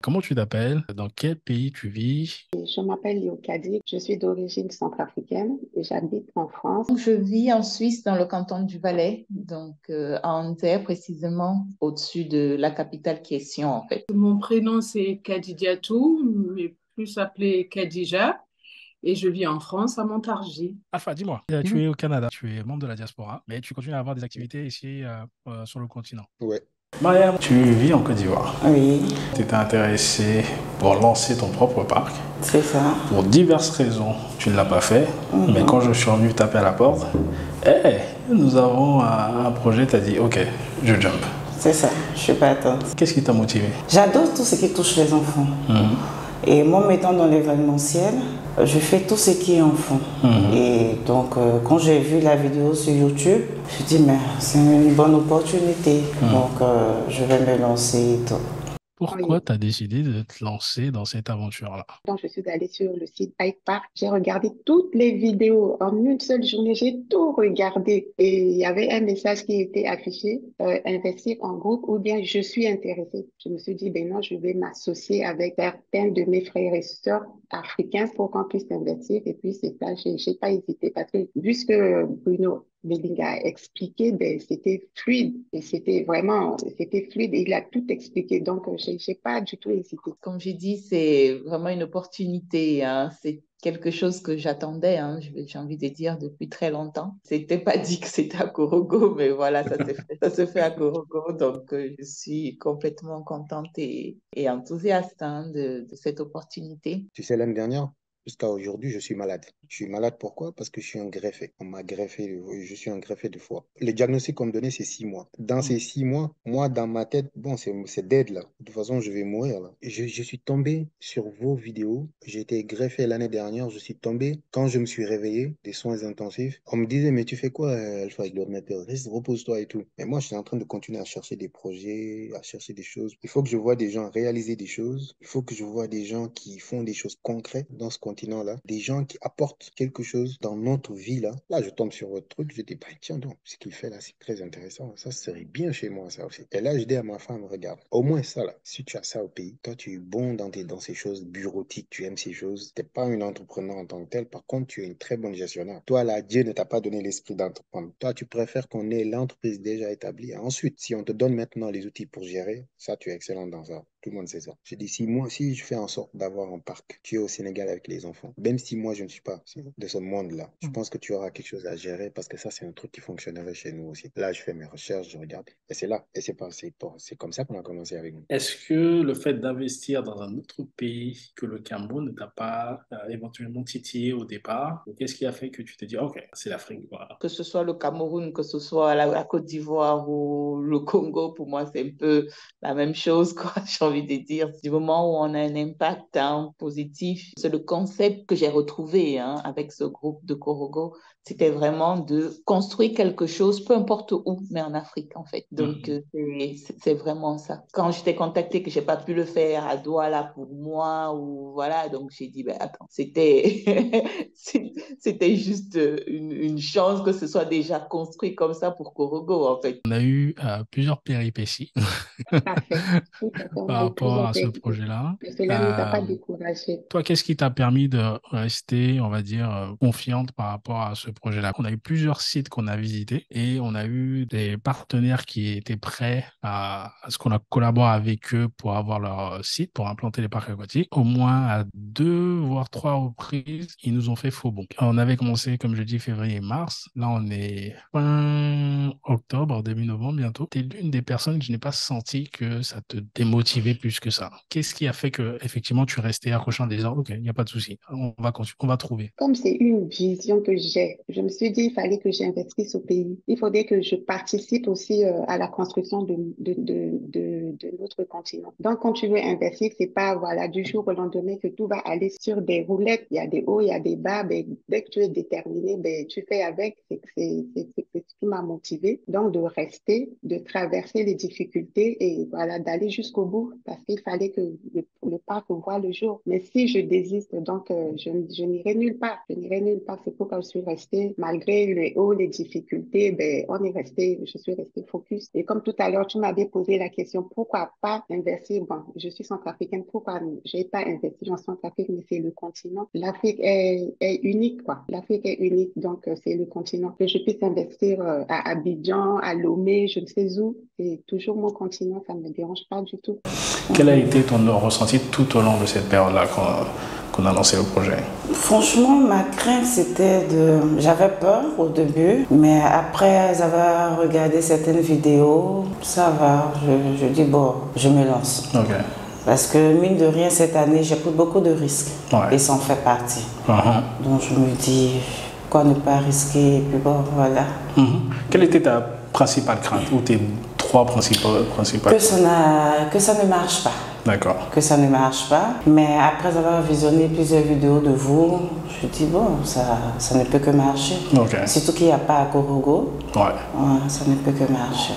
Comment tu t'appelles? Dans quel pays tu vis? Je m'appelle Léocadie, je suis d'origine centrafricaine et j'habite en France. Donc, je vis en Suisse, dans le canton du Valais, à Anvers précisément, au-dessus de la capitale qui est Sion, en fait. Mon prénom, c'est Kadidiatou, mais plus appelé Kadija, et je vis en France, à Montargis. Alpha, dis-moi, tu es au Canada, tu es membre de la diaspora, mais tu continues à avoir des activités ici sur le continent. Ouais. Mariam, tu vis en Côte d'Ivoire. Oui, Tu étais intéressé pour lancer ton propre parc. c'est ça. Pour diverses raisons, tu ne l'as pas fait. Mais quand je suis venu taper à la porte, nous avons un projet, tu as dit, ok, je jump. C'est ça, je suis pas attente. Qu'est-ce qui t'a motivé? J'adore tout ce qui touche les enfants. Et moi, mettant dans l'événementiel, je fais tout ce qui est enfant. Et donc, quand j'ai vu la vidéo sur YouTube, je me suis dit, mais c'est une bonne opportunité. Donc, je vais me lancer et tout. Pourquoi tu as décidé de te lancer dans cette aventure-là? Donc, je suis allée sur le site iPark. J'ai regardé toutes les vidéos en une seule journée. J'ai tout regardé. Et il y avait un message qui était affiché, investir en groupe ou bien je suis intéressée. Je me suis dit, ben non, je vais m'associer avec certains de mes frères et sœurs africains pour qu'on puisse investir. Et puis, c'est ça, j'ai pas hésité parce que vu ce que Bruno Melinga a expliqué, ben, c'était fluide et c'était fluide et il a tout expliqué. Donc, j'ai pas du tout hésité. Comme j'ai dit, c'est vraiment une opportunité, hein. C'est quelque chose que j'attendais, hein, j'ai envie de dire, depuis très longtemps. C'était pas dit que c'était à Corogo, mais voilà, ça se fait à Corogo. Donc, je suis complètement contente et enthousiaste, hein, de cette opportunité. Tu sais, l'année dernière, jusqu'à aujourd'hui, je suis malade. Je suis malade pourquoi? Parce que je suis un greffé. On m'a greffé, je suis un greffé de foie. Le diagnostic qu'on me donnait, c'est 6 mois. Dans ces 6 mois, moi, dans ma tête, bon, c'est dead là. De toute façon, je vais mourir là. Je suis tombé sur vos vidéos. J'ai été greffé l'année dernière. Je suis tombé quand je me suis réveillé des soins intensifs. On me disait, mais tu fais quoi, Alpha? Je dois te mettre, reste, repose-toi et tout. Mais moi, je suis en train de continuer à chercher des projets, à chercher des choses. Il faut que je vois des gens réaliser des choses. Il faut que je vois des gens qui font des choses concrètes dans ce continent-là. Des gens qui apportent quelque chose dans notre vie là. Là, je tombe sur votre truc. Je dis, bah, tiens donc, ce qu'il fait là, c'est très intéressant. Ça serait bien chez moi, ça aussi. Et là, je dis à ma femme, regarde, au moins ça là, si tu as ça au pays, toi, tu es bon dans ces choses bureautiques, tu aimes ces choses. Tu n'es pas une entrepreneur en tant que tel. Par contre, tu es une très bonne gestionnaire. Toi, là, Dieu ne t'a pas donné l'esprit d'entreprendre. Toi, tu préfères qu'on ait l'entreprise déjà établie. Ensuite, si on te donne maintenant les outils pour gérer, ça, tu es excellent dans ça. Tout le monde sait ça. Je dis, si moi, si je fais en sorte d'avoir un parc, tu es au Sénégal avec les enfants, même si moi, je ne suis pas de ce monde-là, je pense que tu auras quelque chose à gérer parce que ça, c'est un truc qui fonctionnerait chez nous aussi. Là, je fais mes recherches, je regarde, et c'est là. Et c'est comme ça qu'on a commencé avec nous. Est-ce que le fait d'investir dans un autre pays que le Cameroun ne t'a pas éventuellement titillé au départ? Ou qu'est-ce qui a fait que tu te dis, ok, c'est l'Afrique, voilà. Que ce soit le Cameroun, que ce soit la Côte d'Ivoire ou le Congo, pour moi, c'est un peu la même chose, quoi, j'ai envie de dire. Du moment où on a un impact, hein, positif, c'est le concept que j'ai retrouvé, hein, avec ce groupe de Korogo. C'était vraiment de construire quelque chose, peu importe où, mais en Afrique, en fait. Donc, c'est vraiment ça. Quand je t'ai contacté, que j'ai pas pu le faire à Douala pour moi, ou voilà, donc j'ai dit, ben attends, c'était juste une chance que ce soit déjà construit comme ça pour Korogo, en fait. On a eu plusieurs péripéties Parfait. Tout à fait. On par a eu rapport plusieurs à ce périodes. projet-là. Mais cela ne nous a pas Euh, découragés. Toi, qu'est-ce qui t'a permis de rester, on va dire, confiante par rapport à ce projet-là? On a eu plusieurs sites qu'on a visités et on a eu des partenaires qui étaient prêts à ce qu'on a collaboré avec eux pour avoir leur site, pour implanter les parcs aquatiques. Au moins à deux, voire trois reprises, ils nous ont fait faux bon. On avait commencé, comme je dis, février et mars. Là, on est fin octobre, début novembre bientôt. Tu es l'une des personnes que je n'ai pas senti que ça te démotivait plus que ça. Qu'est-ce qui a fait que, effectivement, tu restais accrochant des ordres? Ok, il n'y a pas de souci. On va trouver. Comme c'est une vision que j'ai, je me suis dit, il fallait que j'investisse au pays. Il faudrait que je participe aussi à la construction de notre continent. Donc, quand tu veux investir, c'est pas, voilà, du jour au lendemain que tout va aller sur des roulettes. Il y a des hauts, il y a des bas. Ben, dès que tu es déterminé, ben, tu fais avec. C'est ce qui m'a motivé. Donc, de rester, de traverser les difficultés et voilà, d'aller jusqu'au bout. parce qu'il fallait que le parc voie le jour. Mais si je désiste, donc je n'irai nulle part. Je n'irai nulle part. C'est pourquoi je suis restée, malgré les hauts, les difficultés, ben, je suis restée focus. Et comme tout à l'heure, tu m'avais posé la question, pourquoi pas investir? Bon, je suis centrafricaine, pourquoi j'ai pas investi en Centrafrique, mais c'est le continent. L'Afrique est unique, quoi. L'Afrique est unique, donc c'est le continent. Que je puisse investir à Abidjan, à Lomé, je ne sais où, c'est toujours mon continent, ça ne me dérange pas du tout. Quel a été ton ressenti tout au long de cette période-là qu'on a lancé le projet? Franchement, ma crainte, c'était de... J'avais peur au début, mais après avoir regardé certaines vidéos, ça va. Je dis, bon, je me lance. Ok. Parce que, mine de rien, cette année, j'ai pris beaucoup de risques. Ouais. Et ça en fait partie. Donc, je me dis, pourquoi ne pas risquer? Et puis bon, voilà. Quelle était ta principale crainte ou tes trois principales? Que ça ne marche pas. D'accord. Que ça ne marche pas. Mais après avoir visionné plusieurs vidéos de vous, je dis bon, ça ne peut que marcher. Okay. Surtout qu'il n'y a pas à Korogo. Ouais. Ça ne peut que marcher.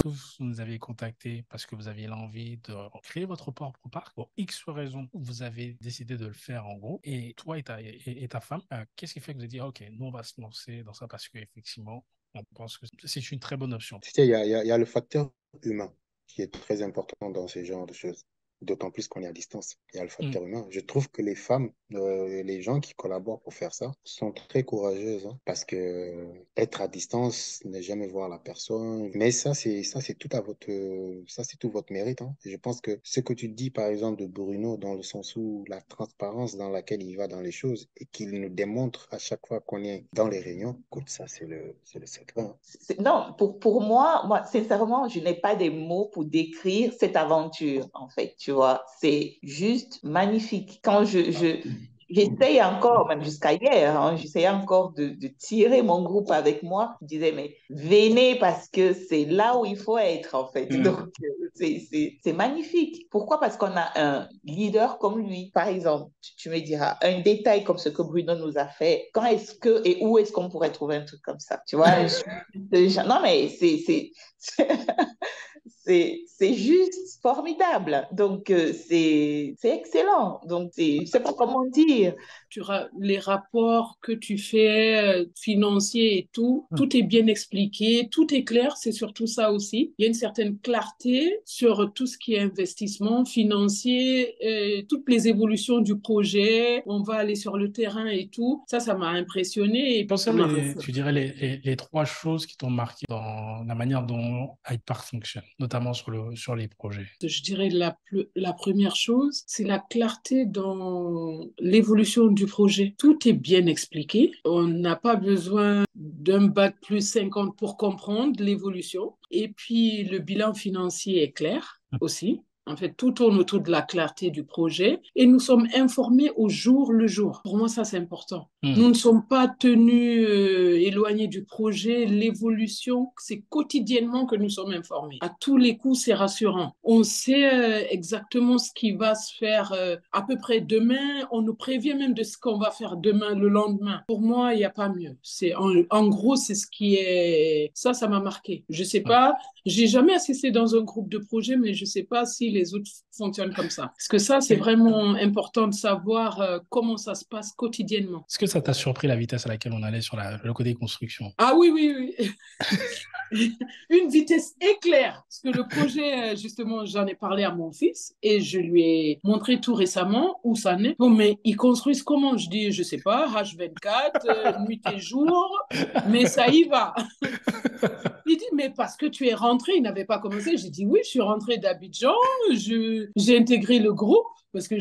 Vous nous avez contacté parce que vous aviez l'envie de créer votre propre parc. Pour X raisons, vous avez décidé de le faire en gros. Et toi et ta femme, qu'est-ce qui fait que vous avez dit, OK, nous on va se lancer dans ça parce qu'effectivement, on pense que c'est une très bonne option. Tu sais, il y a le facteur humain qui est très important dans ce genre de choses. D'autant plus qu'on est à distance. Il y a le facteur humain. Je trouve que les femmes, les gens qui collaborent pour faire ça, sont très courageuses, hein, parce que être à distance, ne jamais voir la personne. Mais ça, c'est tout votre mérite, hein. Et je pense que ce que tu dis, par exemple, de Bruno, dans le sens où la transparence dans laquelle il va dans les choses et qu'il nous démontre à chaque fois qu'on est dans les réunions, écoute, ça, c'est le secret, hein. Non, pour moi, sincèrement, je n'ai pas des mots pour décrire cette aventure, en fait, tu vois. C'est juste magnifique. Quand j'essaye encore, même jusqu'à hier, hein, j'essayais encore de tirer mon groupe avec moi. Je disais, mais venez parce que c'est là où il faut être, en fait. Donc, c'est magnifique. Pourquoi? Parce qu'on a un leader comme lui. Par exemple, tu me diras, un détail comme ce que Bruno nous a fait, quand est-ce que et où est-ce qu'on pourrait trouver un truc comme ça? Tu vois, non, mais c'est juste formidable. Donc, c'est excellent. Donc, je sais pas comment dire. Les rapports que tu fais, financiers et tout est bien expliqué, tout est clair, c'est surtout ça aussi. Il y a une certaine clarté sur tout ce qui est investissement financier, toutes les évolutions du projet, on va aller sur le terrain et tout. Ça m'a impressionné. Et tu dirais les trois choses qui t'ont marqué dans la manière dont Hyde Park fonctionne, notamment sur les projets? Je dirais la première chose, c'est la clarté dans l'évolution du projet. Tout est bien expliqué. On n'a pas besoin d'un bac plus 50 pour comprendre l'évolution. Et puis, le bilan financier est clair aussi. En fait, tout tourne autour de la clarté du projet et nous sommes informés au jour le jour. Pour moi, ça, c'est important. Nous ne sommes pas tenus éloignés du projet. L'évolution, c'est quotidiennement que nous sommes informés. À tous les coups, c'est rassurant. On sait exactement ce qui va se faire à peu près demain. On nous prévient même de ce qu'on va faire demain, le lendemain. Pour moi, il n'y a pas mieux. En gros, c'est ce qui est... Ça m'a marqué. Je ne sais pas, j'ai jamais assisté dans un groupe de projet, mais je ne sais pas si les autres fonctionnent comme ça. Parce que ça, c'est vraiment important de savoir comment ça se passe quotidiennement. Est-ce que ça t'a surpris la vitesse à laquelle on allait sur le côté construction? Ah oui. Une vitesse éclair. Parce que le projet, justement, j'en ai parlé à mon fils et je lui ai montré tout récemment où ça en est. Bon, mais ils construisent comment? Je dis, je sais pas, H24, nuit et jour, mais ça y va. Il dit, mais parce que tu es rentré, il n'avait pas commencé. J'ai dit, oui, je suis rentré d'Abidjan, j'ai intégré le groupe parce que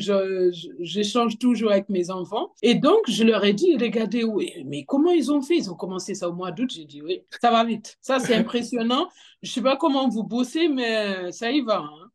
j'échange toujours avec mes enfants. Et donc, je leur ai dit, regardez, oui, mais comment ils ont fait? Ils ont commencé ça au mois d'août. J'ai dit, oui, ça va vite. Ça, c'est impressionnant. Je ne sais pas comment vous bossez, mais ça y va, hein.